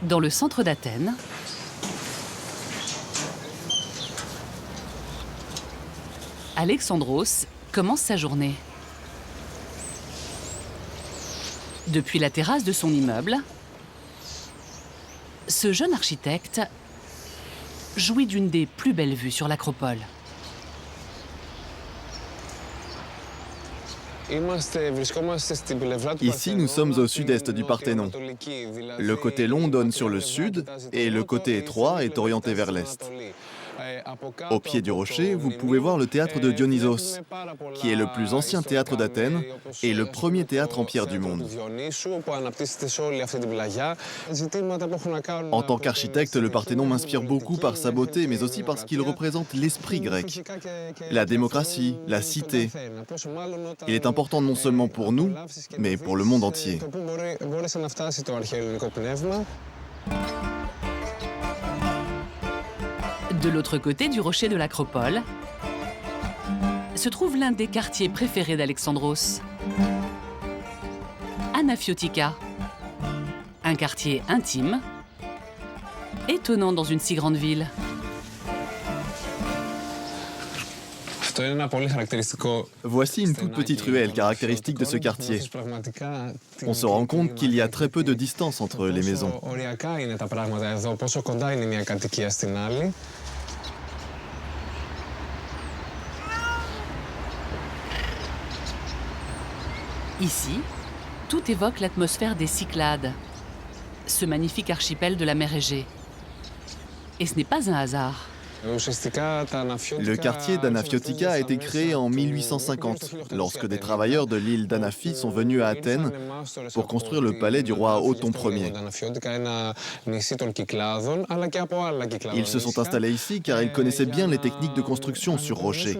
Dans le centre d'Athènes, Alexandros commence sa journée. Depuis la terrasse de son immeuble, ce jeune architecte jouit d'une des plus belles vues sur l'Acropole. Ici, nous sommes au sud-est du Parthénon. Le côté long donne sur le sud et le côté étroit est orienté vers l'est. Au pied du rocher, vous pouvez voir le théâtre de Dionysos, qui est le plus ancien théâtre d'Athènes et le premier théâtre en pierre du monde. En tant qu'architecte, le Parthénon m'inspire beaucoup par sa beauté, mais aussi parce qu'il représente l'esprit grec, la démocratie, la cité. Il est important non seulement pour nous, mais pour le monde entier. De l'autre côté du rocher de l'Acropole se trouve l'un des quartiers préférés d'Alexandros, Anafiotika, un quartier intime, étonnant dans une si grande ville. Voici une toute petite ruelle caractéristique de ce quartier. On se rend compte qu'il y a très peu de distance entre les maisons. Ici, tout évoque l'atmosphère des Cyclades, ce magnifique archipel de la mer Égée. Et ce n'est pas un hasard. Le quartier d'Anafiotika a été créé en 1850, lorsque des travailleurs de l'île d'Anafi sont venus à Athènes pour construire le palais du roi Othon Ier. Ils se sont installés ici car ils connaissaient bien les techniques de construction sur rocher,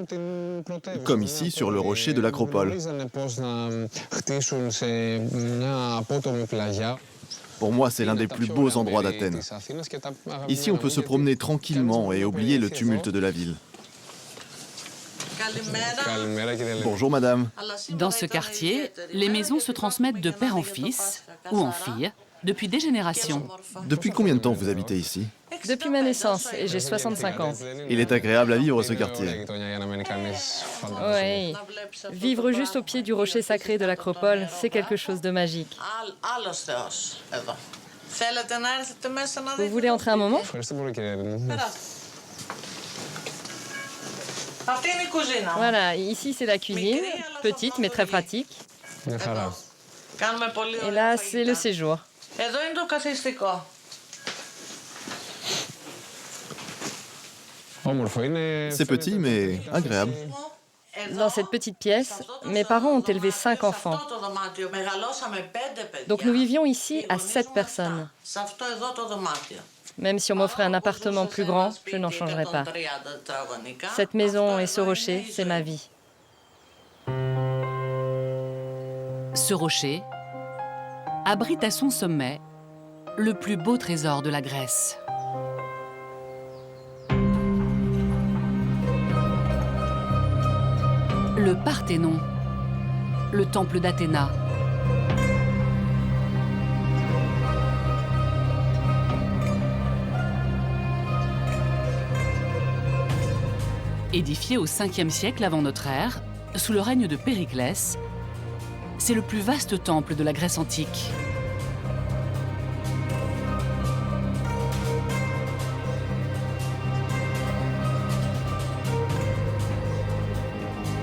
comme ici sur le rocher de l'Acropole. Pour moi, c'est l'un des plus beaux endroits d'Athènes. Ici, on peut se promener tranquillement et oublier le tumulte de la ville. Bonjour, madame. Dans ce quartier, les maisons se transmettent de père en fils ou en fille depuis des générations. Depuis combien de temps vous habitez ici? Depuis ma naissance, et j'ai 65 ans. Il est agréable à vivre, ce quartier. Oui. Vivre juste au pied du rocher sacré de l'Acropole, c'est quelque chose de magique. Vous voulez entrer un moment? Voilà, ici c'est la cuisine, petite mais très pratique. Et là, c'est le séjour. C'est petit, mais agréable. Dans cette petite pièce, mes parents ont élevé 5 enfants. Donc nous vivions ici à 7 personnes. Même si on m'offrait un appartement plus grand, je n'en changerais pas. Cette maison et ce rocher, c'est ma vie. Ce rocher abrite à son sommet le plus beau trésor de la Grèce. Le Parthénon, le temple d'Athéna. Édifié au 5e siècle avant notre ère, sous le règne de Périclès, c'est le plus vaste temple de la Grèce antique.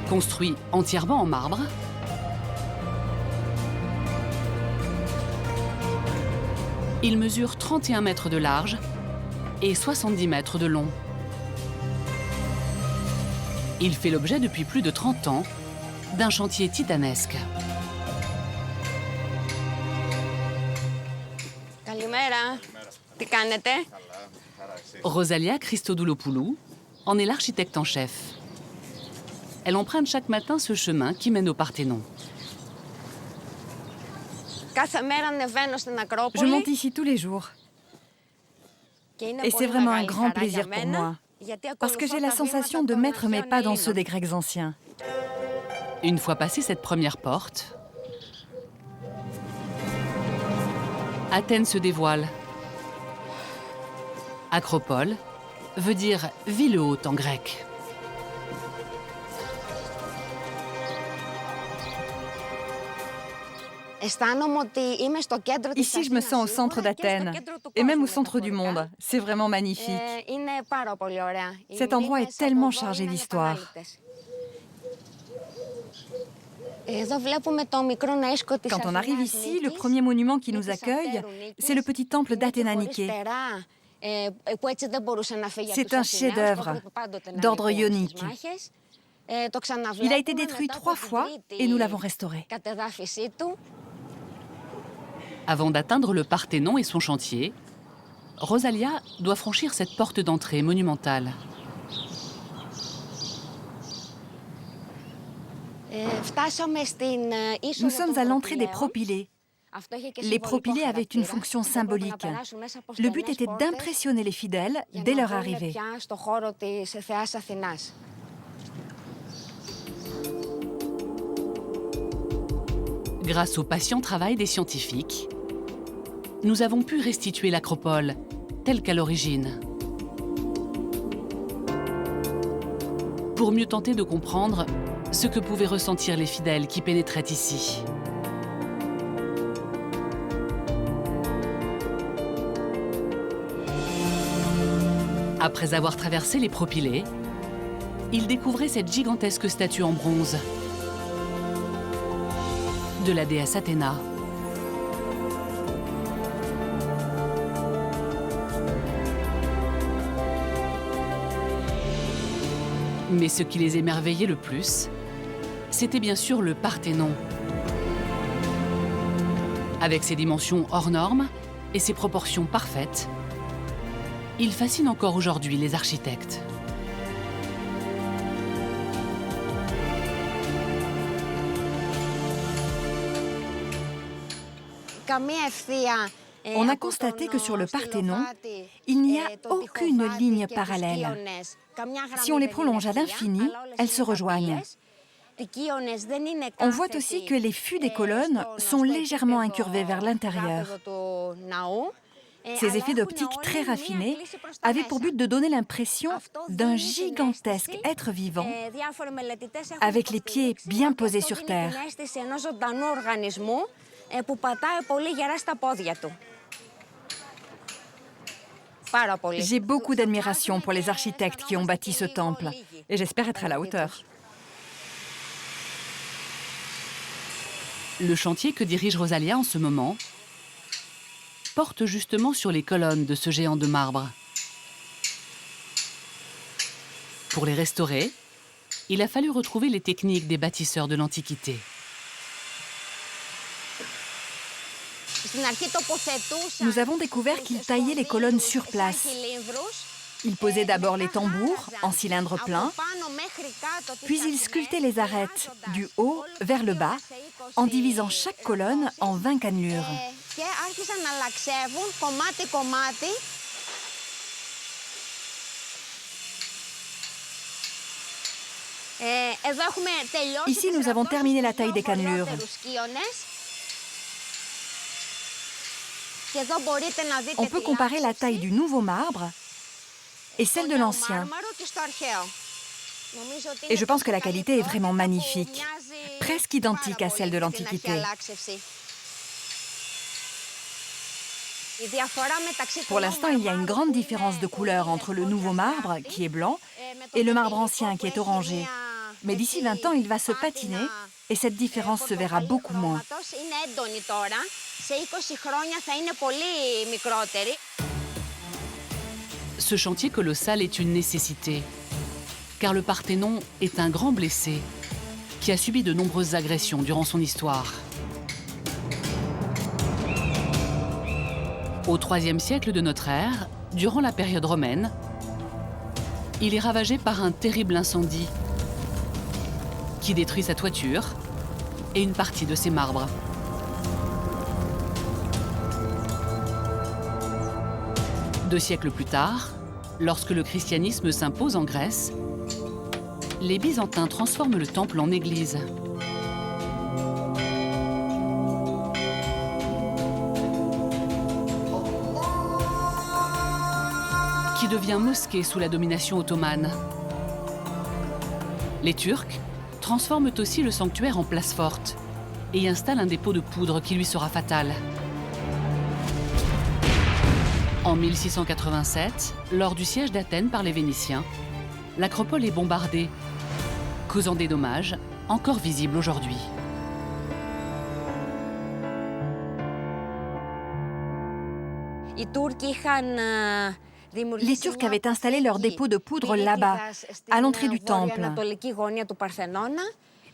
Construit entièrement en marbre, il mesure 31 mètres de large et 70 mètres de long. Il fait l'objet depuis plus de 30 ans d'un chantier titanesque. Rosalia Christodoulopoulou en est l'architecte en chef. Elle emprunte chaque matin ce chemin qui mène au Parthénon. Je monte ici tous les jours. Et c'est vraiment un grand plaisir pour moi, parce que j'ai la sensation de mettre mes pas dans ceux des Grecs anciens. Une fois passée cette première porte, Athènes se dévoile, Acropole veut dire ville haute en grec. Ici, je me sens au centre d'Athènes et même au centre du monde. C'est vraiment magnifique. Cet endroit est tellement chargé d'histoire. Quand on arrive ici, le premier monument qui nous accueille, c'est le petit temple d'Athéna Niké. C'est un chef-d'œuvre d'ordre ionique. Il a été détruit 3 fois et nous l'avons restauré. Avant d'atteindre le Parthénon et son chantier, Rosalia doit franchir cette porte d'entrée monumentale. Nous sommes à l'entrée des propylées. Les propylées avaient une fonction symbolique. Le but était d'impressionner les fidèles dès leur arrivée. Grâce au patient travail des scientifiques, nous avons pu restituer l'acropole telle qu'à l'origine. Pour mieux tenter de comprendre ce que pouvaient ressentir les fidèles qui pénétraient ici. Après avoir traversé les propylées, ils découvraient cette gigantesque statue en bronze de la déesse Athéna. Mais ce qui les émerveillait le plus, c'était bien sûr le Parthénon. Avec ses dimensions hors normes et ses proportions parfaites, il fascine encore aujourd'hui les architectes. On a constaté que sur le Parthénon, il n'y a aucune ligne parallèle. Si on les prolonge à l'infini, elles se rejoignent. On voit aussi que les fûts des colonnes sont légèrement incurvés vers l'intérieur. Ces effets d'optique très raffinés avaient pour but de donner l'impression d'un gigantesque être vivant avec les pieds bien posés sur terre. J'ai beaucoup d'admiration pour les architectes qui ont bâti ce temple et j'espère être à la hauteur. Le chantier que dirige Rosalia en ce moment porte justement sur les colonnes de ce géant de marbre. Pour les restaurer, il a fallu retrouver les techniques des bâtisseurs de l'Antiquité. Nous avons découvert qu'ils taillaient les colonnes sur place. Ils posaient d'abord les tambours en cylindre plein, puis ils sculptaient les arêtes du haut vers le bas en divisant chaque colonne en 20 cannelures. Ici, nous avons terminé la taille des cannelures. On peut comparer la taille du nouveau marbre et celle de l'ancien. Et je pense que la qualité est vraiment magnifique, presque identique à celle de l'Antiquité. Pour l'instant, il y a une grande différence de couleur entre le nouveau marbre, qui est blanc, et le marbre ancien, qui est orangé. Mais d'ici 20 ans, il va se patiner et cette différence se verra beaucoup moins. Ce chantier colossal est une nécessité, car le Parthénon est un grand blessé qui a subi de nombreuses agressions durant son histoire. Au IIIe siècle de notre ère, durant la période romaine, il est ravagé par un terrible incendie qui détruit sa toiture et une partie de ses marbres. Deux siècles plus tard, lorsque le christianisme s'impose en Grèce, les Byzantins transforment le temple en église. qui devient mosquée sous la domination ottomane. Les Turcs transforment aussi le sanctuaire en place forte et y installent un dépôt de poudre qui lui sera fatal. En 1687, lors du siège d'Athènes par les Vénitiens, l'acropole est bombardée, causant des dommages encore visibles aujourd'hui. Les Turcs avaient installé leur dépôt de poudre là-bas, à l'entrée du temple.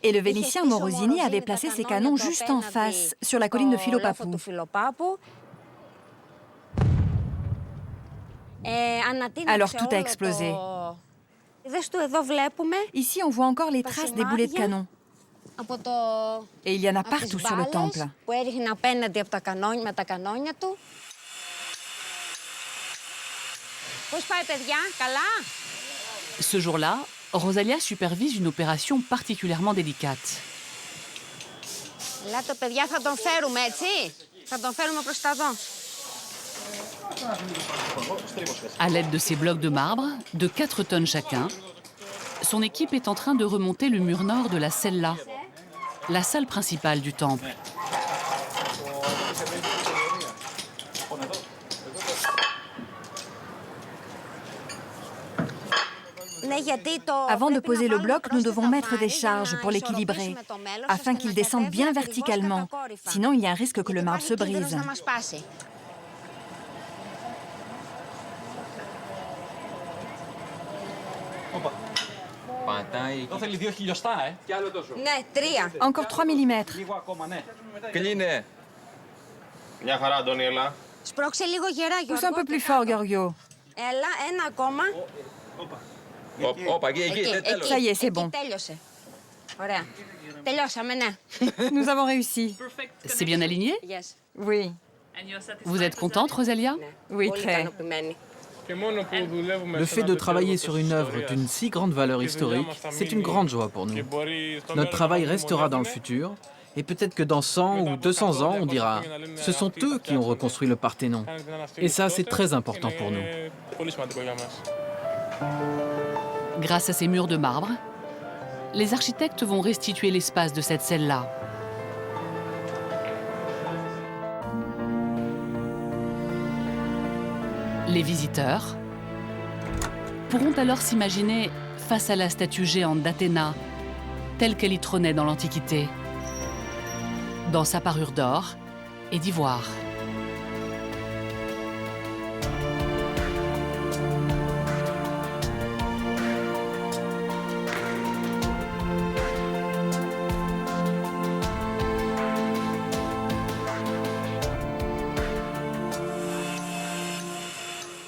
Et le Vénitien Morosini avait placé ses canons juste en face, sur la colline de Philopapou. Alors tout a explosé. Ici, on voit encore les traces des boulets de canon. Et il y en a partout sur le temple. Ce jour-là, Rosalia supervise une opération particulièrement délicate. À l'aide de ces blocs de marbre, de 4 tonnes chacun, son équipe est en train de remonter le mur nord de la cella, la salle principale du temple. Avant de poser le bloc, nous devons mettre des charges pour l'équilibrer, afin qu'il descende bien verticalement. Sinon, il y a un risque que le marbre se brise. Encore 3 mm. Pousse un peu plus fort, Giorgio. Ça y est, c'est bon. Nous avons réussi. C'est bien aligné? Oui. Vous êtes contente, Rosalia? Oui, très. Le fait de travailler sur une œuvre d'une si grande valeur historique, c'est une grande joie pour nous. Notre travail restera dans le futur, et peut-être que dans 100 ou 200 ans, on dira « ce sont eux qui ont reconstruit le Parthénon ». Et ça, c'est très important pour nous. Grâce à ces murs de marbre, les architectes vont restituer l'espace de cette celle-là. Les visiteurs pourront alors s'imaginer face à la statue géante d'Athéna, telle qu'elle y trônait dans l'Antiquité, dans sa parure d'or et d'ivoire.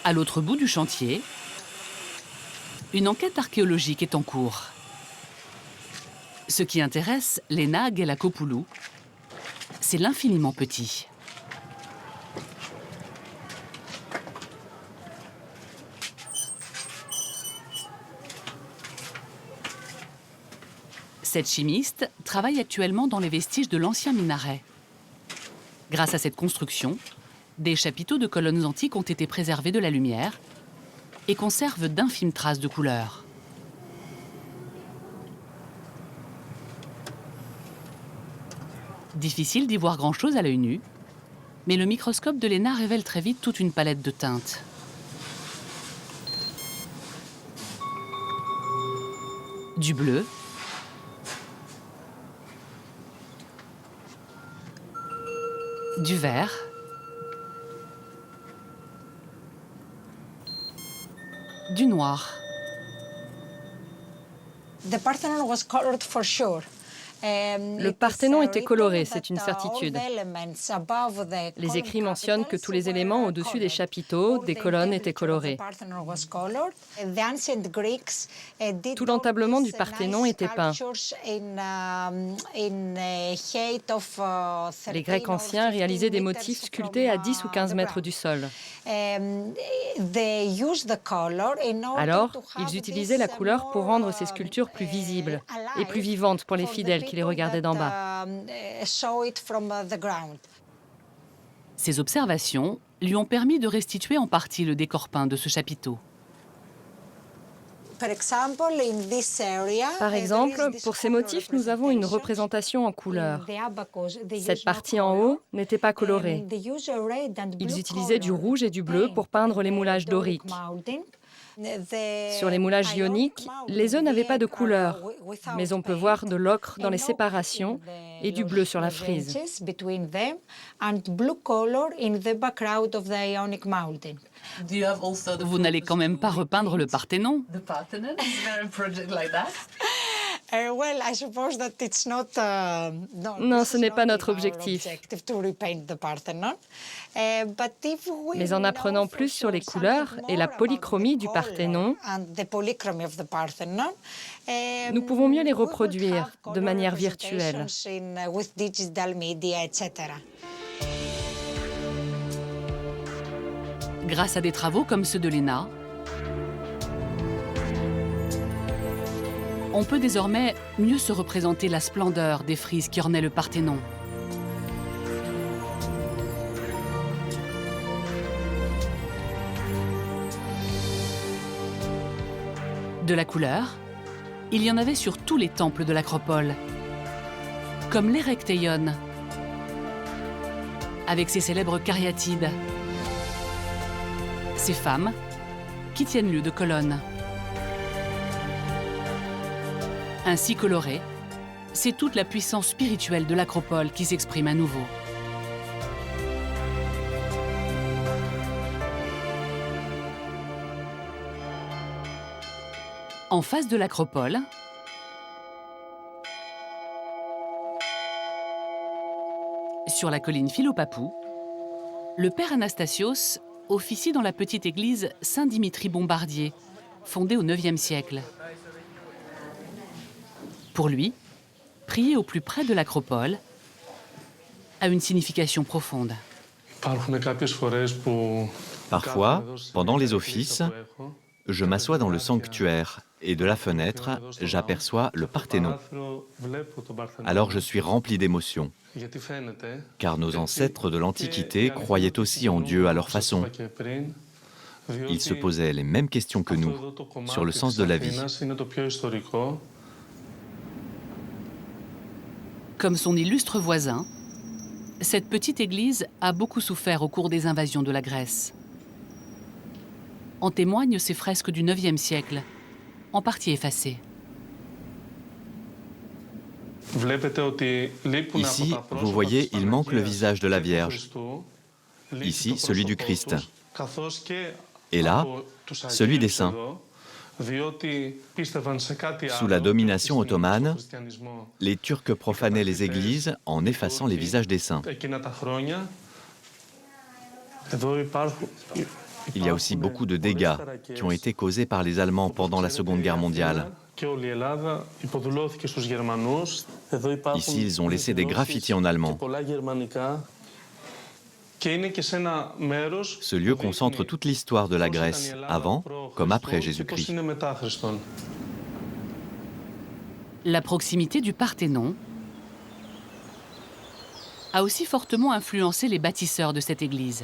À l'autre bout du chantier, une enquête archéologique est en cours. Ce qui intéresse Lena Gelakopoulou, c'est l'infiniment petit. Cette chimiste travaille actuellement dans les vestiges de l'ancien minaret. Grâce à cette construction, des chapiteaux de colonnes antiques ont été préservés de la lumière et conservent d'infimes traces de couleur. Difficile d'y voir grand-chose à l'œil nu, mais le microscope de Lena révèle très vite toute une palette de teintes. Du bleu, du vert, du noir. Le Parthénon était coloré, c'est une certitude. Les écrits mentionnent que tous les éléments au-dessus des chapiteaux, des colonnes étaient colorés. Tout l'entablement du Parthénon était peint. Les Grecs anciens réalisaient des motifs sculptés à 10 ou 15 mètres du sol. Alors, ils utilisaient la couleur pour rendre ces sculptures plus visibles et plus vivantes pour les fidèles qui les regardaient d'en bas. Ces observations lui ont permis de restituer en partie le décor peint de ce chapiteau. Par exemple, pour ces motifs, nous avons une représentation en couleurs. Cette partie en haut n'était pas colorée. Ils utilisaient du rouge et du bleu pour peindre les moulages doriques. Sur les moulages ioniques, les œufs n'avaient pas de couleur, mais on peut voir de l'ocre dans les séparations et du bleu sur la frise. Vous n'allez quand même pas repeindre le Parthénon? Non, ce n'est pas notre objectif. Mais en apprenant plus sur les couleurs et la polychromie du Parthénon, nous pouvons mieux les reproduire de manière virtuelle. Grâce à des travaux comme ceux de Léna, on peut désormais mieux se représenter la splendeur des frises qui ornaient le Parthénon. De la couleur, il y en avait sur tous les temples de l'Acropole, comme l'Érectéion, avec ses célèbres cariatides, ces femmes qui tiennent lieu de colonnes. Ainsi colorée, c'est toute la puissance spirituelle de l'Acropole qui s'exprime à nouveau. En face de l'Acropole, sur la colline Philopapou, le père Anastasios officie dans la petite église Saint-Dimitri Bombardier, fondée au IXe siècle. Pour lui, prier au plus près de l'Acropole a une signification profonde. Parfois, pendant les offices, je m'assois dans le sanctuaire et de la fenêtre, j'aperçois le Parthénon. Alors je suis rempli d'émotion, car nos ancêtres de l'Antiquité croyaient aussi en Dieu à leur façon. Ils se posaient les mêmes questions que nous sur le sens de la vie. Comme son illustre voisin, cette petite église a beaucoup souffert au cours des invasions de la Grèce. En témoignent ces fresques du IXe siècle, en partie effacées. Ici, vous voyez, il manque le visage de la Vierge. Ici, celui du Christ. Et là, celui des saints. Sous la domination ottomane, les Turcs profanaient les églises en effaçant les visages des saints. Il y a aussi beaucoup de dégâts qui ont été causés par les Allemands pendant la Seconde Guerre mondiale. Ici, ils ont laissé des graffitis en allemand. Ce lieu concentre toute l'histoire de la Grèce, avant comme après Jésus-Christ. La proximité du Parthénon a aussi fortement influencé les bâtisseurs de cette église.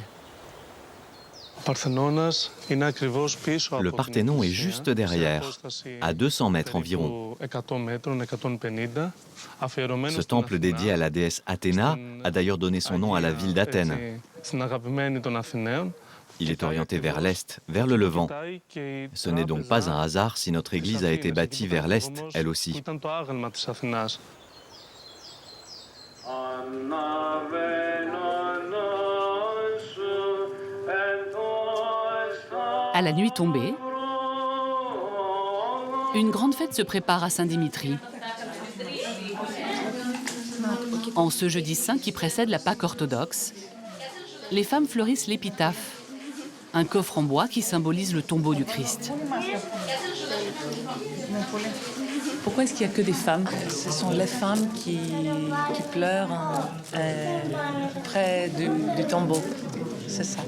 Le Parthénon est juste derrière, à 200 mètres environ. Ce temple dédié à la déesse Athéna a d'ailleurs donné son nom à la ville d'Athènes. Il est orienté vers l'est, vers le Levant. Ce n'est donc pas un hasard si notre église a été bâtie vers l'est, elle aussi. À la nuit tombée, une grande fête se prépare à Saint-Dimitri. En ce jeudi saint qui précède la Pâque orthodoxe, les femmes fleurissent l'épitaphe, un coffre en bois qui symbolise le tombeau du Christ. Pourquoi est-ce qu'il n'y a que des femmes? Ce sont les femmes qui pleurent près du tombeau. C'est ça.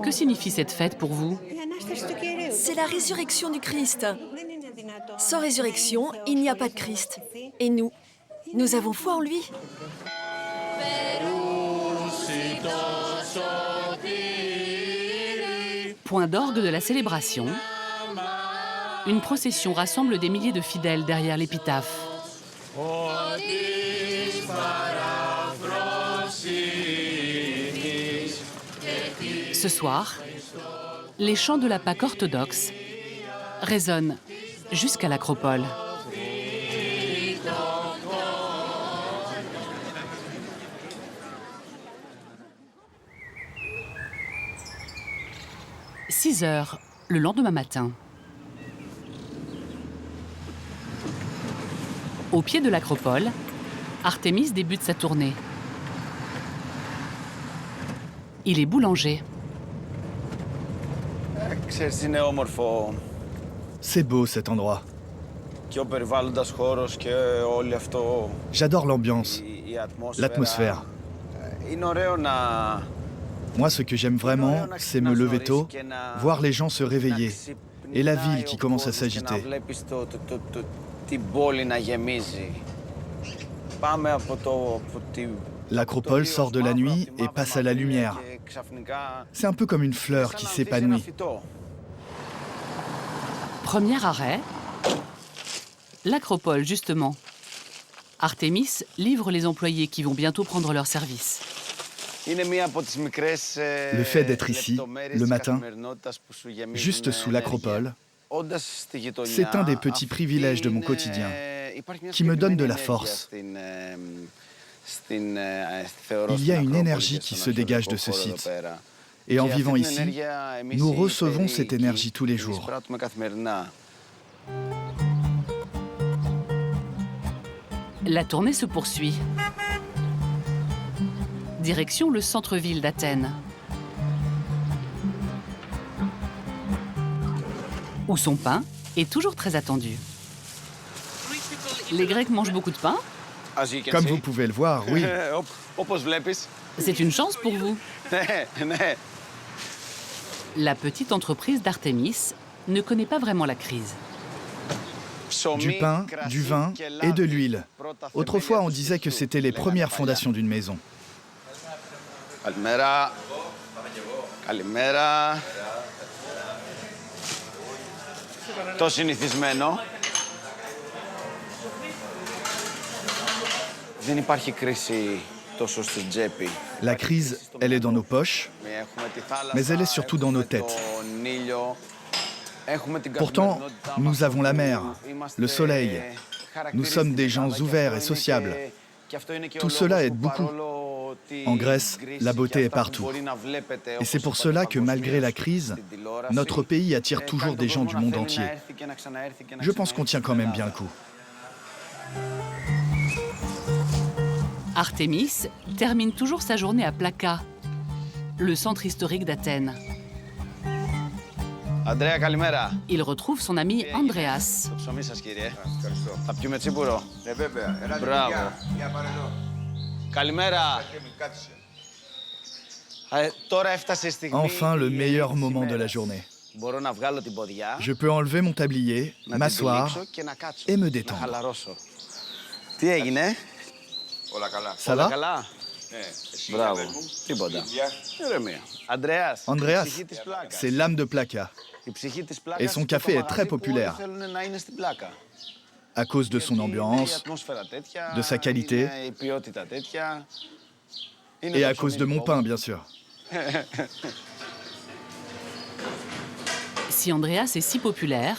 Que signifie cette fête pour vous? C'est la résurrection du Christ. Sans résurrection, il n'y a pas de Christ. Et nous avons foi en lui. Point d'orgue de la célébration, une procession rassemble des milliers de fidèles derrière l'épitaphe. Ce soir, les chants de la Pâque orthodoxe résonnent jusqu'à l'acropole. « 6 heures, le lendemain matin. Au pied de l'acropole, Artémis débute sa tournée. Il est boulanger. C'est beau cet endroit. J'adore l'ambiance, l'atmosphère. Moi, ce que j'aime vraiment, c'est me lever tôt, voir les gens se réveiller et la ville qui commence à s'agiter. L'acropole sort de la nuit et passe à la lumière. C'est un peu comme une fleur qui s'épanouit. Premier arrêt, l'acropole, justement. Artémis livre les employés qui vont bientôt prendre leur service. Le fait d'être ici, le matin, juste sous l'acropole, c'est un des petits privilèges de mon quotidien, qui me donne de la force. Il y a une énergie qui se dégage de ce site. Et en vivant ici, nous recevons cette énergie tous les jours. La tournée se poursuit. Direction le centre-ville d'Athènes, où son pain est toujours très attendu. Les Grecs mangent beaucoup de pain? Comme vous pouvez le voir, oui. C'est une chance pour vous. La petite entreprise d'Artémis ne connaît pas vraiment la crise. Du pain, du vin et de l'huile. Autrefois, on disait que c'était les premières fondations d'une maison. Καλημέρα. Καλημέρα. Το συνηθισμένο. Δεν υπάρχει κρίση τόσο στην τσέπη. La crise, elle est dans nos poches, mais elle est surtout dans nos têtes. Pourtant, nous avons la mer, le soleil. Nous sommes des gens ouverts et sociables. Tout cela aide beaucoup. En Grèce, la beauté est partout. Et c'est pour cela que malgré la crise, notre pays attire toujours des gens du monde entier. Je pense qu'on tient quand même bien le coup. Artémis termine toujours sa journée à Plaka, le centre historique d'Athènes. Andrea, καλημέρα. Il retrouve son ami Andreas. Το ψωμί σας, κύριε. Θα πιούμε τσίπουρο. Μπράβο. Καλημέρα. Τώρα έφτασε η στιγμή. Enfin, le meilleur moment de la journée. Μπορώ να βγάλω την ποδιά. Je peux enlever mon tablier, m'asseoir et me détendre. Χαλαρώσω. Τι έγινε? Ça va? Καλά. Μπράβο. Τίποτα. Ηρεμία. Andreas, Andreas, c'est l'âme de Plaka. Et son café est très populaire. À cause de son ambiance, de sa qualité et à cause de mon pain, bien sûr. Si Andreas est si populaire,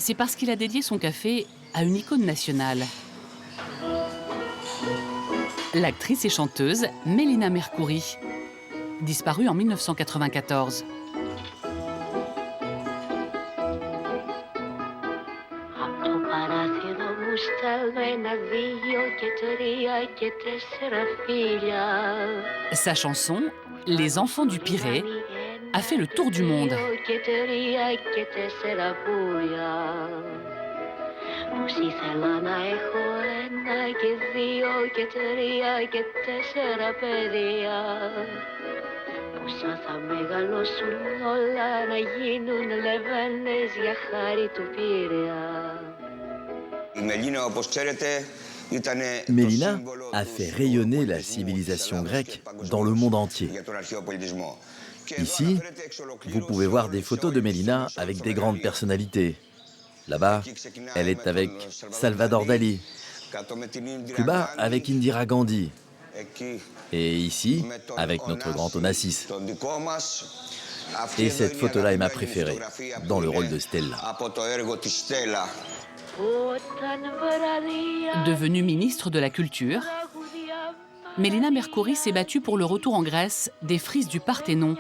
c'est parce qu'il a dédié son café à une icône nationale. L'actrice et chanteuse Melina Mercouri, disparue en 1994. Sa chanson, Les enfants du Pirée, a fait le tour du monde. Mélina a fait rayonner la civilisation grecque dans le monde entier. Ici, vous pouvez voir des photos de Mélina avec des grandes personnalités. Là-bas, elle est avec Salvador Dali. Plus bas, avec Indira Gandhi. Et ici, avec notre grand Onassis. Et cette photo-là est ma préférée, dans le rôle de Stella. Devenue ministre de la Culture, Mélina Mercouri s'est battue pour le retour en Grèce des frises du Parthénon,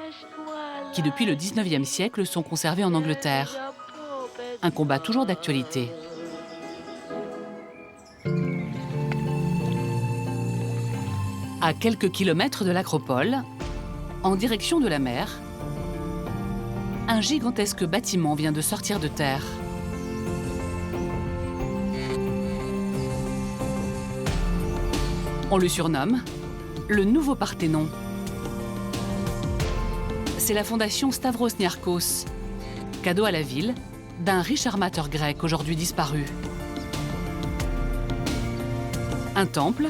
qui depuis le 19e siècle sont conservées en Angleterre. Un combat toujours d'actualité. À quelques kilomètres de l'acropole, en direction de la mer, un gigantesque bâtiment vient de sortir de terre. On le surnomme le nouveau Parthénon. C'est la fondation Stavros Niarchos, cadeau à la ville d'un riche armateur grec aujourd'hui disparu. Un temple,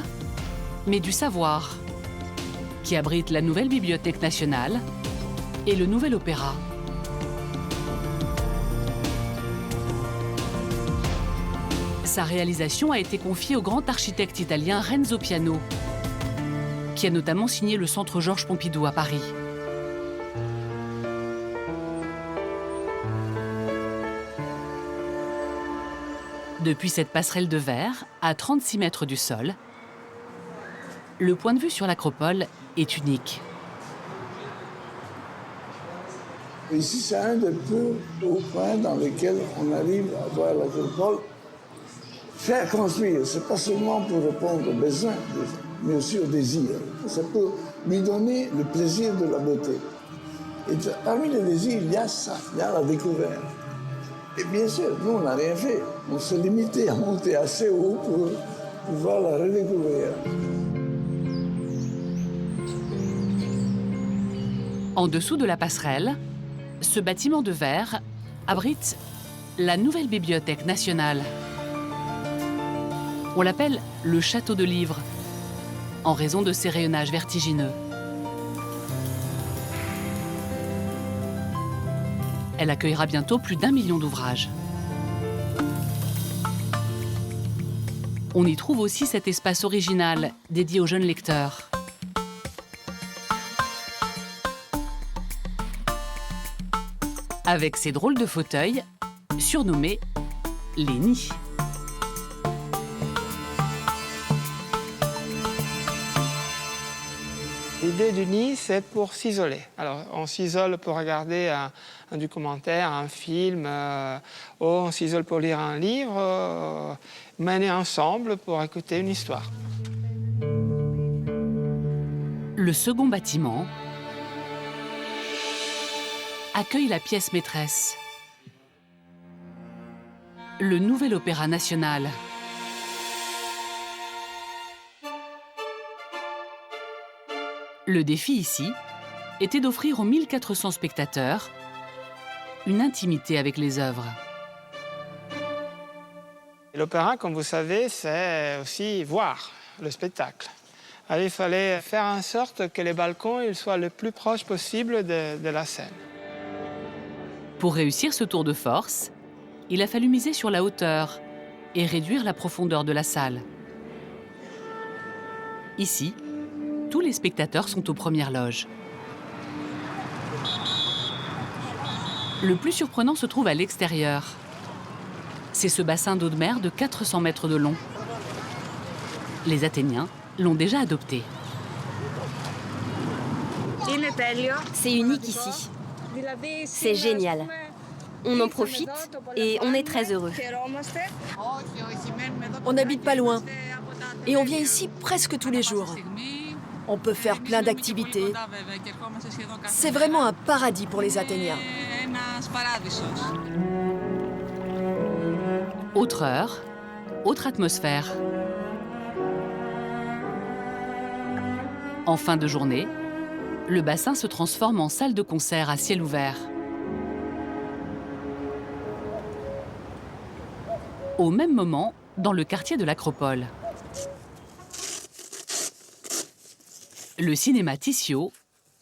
mais du savoir, qui abrite la nouvelle Bibliothèque nationale et le nouvel opéra. Sa réalisation a été confiée au grand architecte italien Renzo Piano, qui a notamment signé le Centre Georges Pompidou à Paris. Depuis cette passerelle de verre, à 36 mètres du sol, le point de vue sur l'acropole est unique. Ici, c'est un des plus hauts points dans lesquels on arrive à voir l'acropole. Faire construire, ce n'est pas seulement pour répondre aux besoins, mais aussi aux désirs. Ça peut lui donner le plaisir de la beauté. Et parmi les désirs, il y a ça, il y a la découverte. Et bien sûr, nous, on n'a rien fait. On s'est limité à monter assez haut pour pouvoir la redécouvrir. En dessous de la passerelle, ce bâtiment de verre abrite la nouvelle Bibliothèque nationale. On l'appelle le château de livres, en raison de ses rayonnages vertigineux. Elle accueillera bientôt plus d'1 million d'ouvrages. On y trouve aussi cet espace original dédié aux jeunes lecteurs. Avec ses drôles de fauteuils, surnommés les nids. L'idée du nid, c'est pour s'isoler. Alors, on s'isole pour regarder un documentaire, un film, ou on s'isole pour lire un livre, mener ensemble pour écouter une histoire. Le second bâtiment accueille la pièce maîtresse, le nouvel Opéra national. Le défi ici était d'offrir aux 1400 spectateurs une intimité avec les œuvres. L'opéra, comme vous savez, c'est aussi voir le spectacle. Alors, il fallait faire en sorte que les balcons ils soient le plus proches possible de la scène. Pour réussir ce tour de force, il a fallu miser sur la hauteur et réduire la profondeur de la salle. Ici, tous les spectateurs sont aux premières loges. Le plus surprenant se trouve à l'extérieur. C'est ce bassin d'eau de mer de 400 mètres de long. Les Athéniens l'ont déjà adopté. C'est unique ici. C'est génial. On en profite et on est très heureux. On n'habite pas loin et on vient ici presque tous les jours. On peut faire plein d'activités. C'est vraiment un paradis pour les Athéniens. Autre heure, autre atmosphère. En fin de journée, le bassin se transforme en salle de concert à ciel ouvert. Au même moment, dans le quartier de l'Acropole, le cinéma Tissio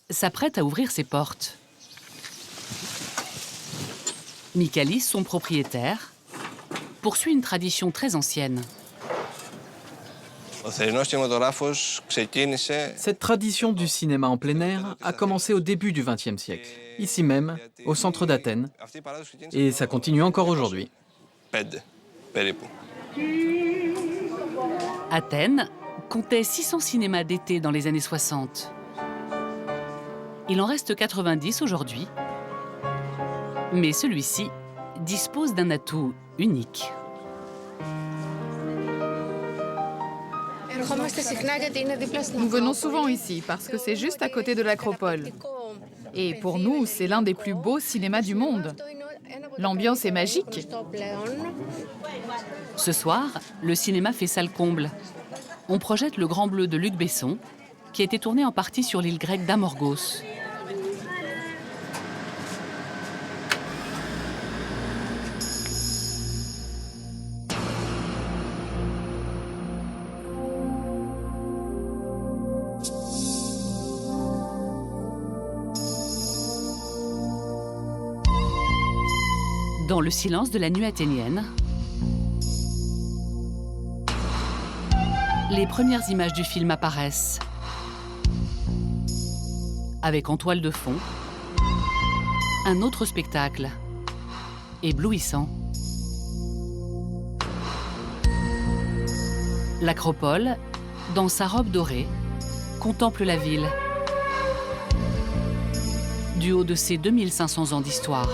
s'apprête à ouvrir ses portes. Michalis, son propriétaire, poursuit une tradition très ancienne. Cette tradition du cinéma en plein air a commencé au début du XXe siècle, ici même, au centre d'Athènes, et ça continue encore aujourd'hui. Athènes comptait 600 cinémas d'été dans les années 60. Il en reste 90 aujourd'hui, mais celui-ci dispose d'un atout unique. Nous venons souvent ici parce que c'est juste à côté de l'Acropole. Et pour nous, c'est l'un des plus beaux cinémas du monde. L'ambiance est magique. Ce soir, le cinéma fait salle comble. On projette Le Grand Bleu de Luc Besson, qui a été tourné en partie sur l'île grecque d'Amorgos. Dans le silence de la nuit athénienne, les premières images du film apparaissent. Avec en toile de fond, un autre spectacle, éblouissant. L'Acropole, dans sa robe dorée, contemple la ville, du haut de ses 2500 ans d'histoire.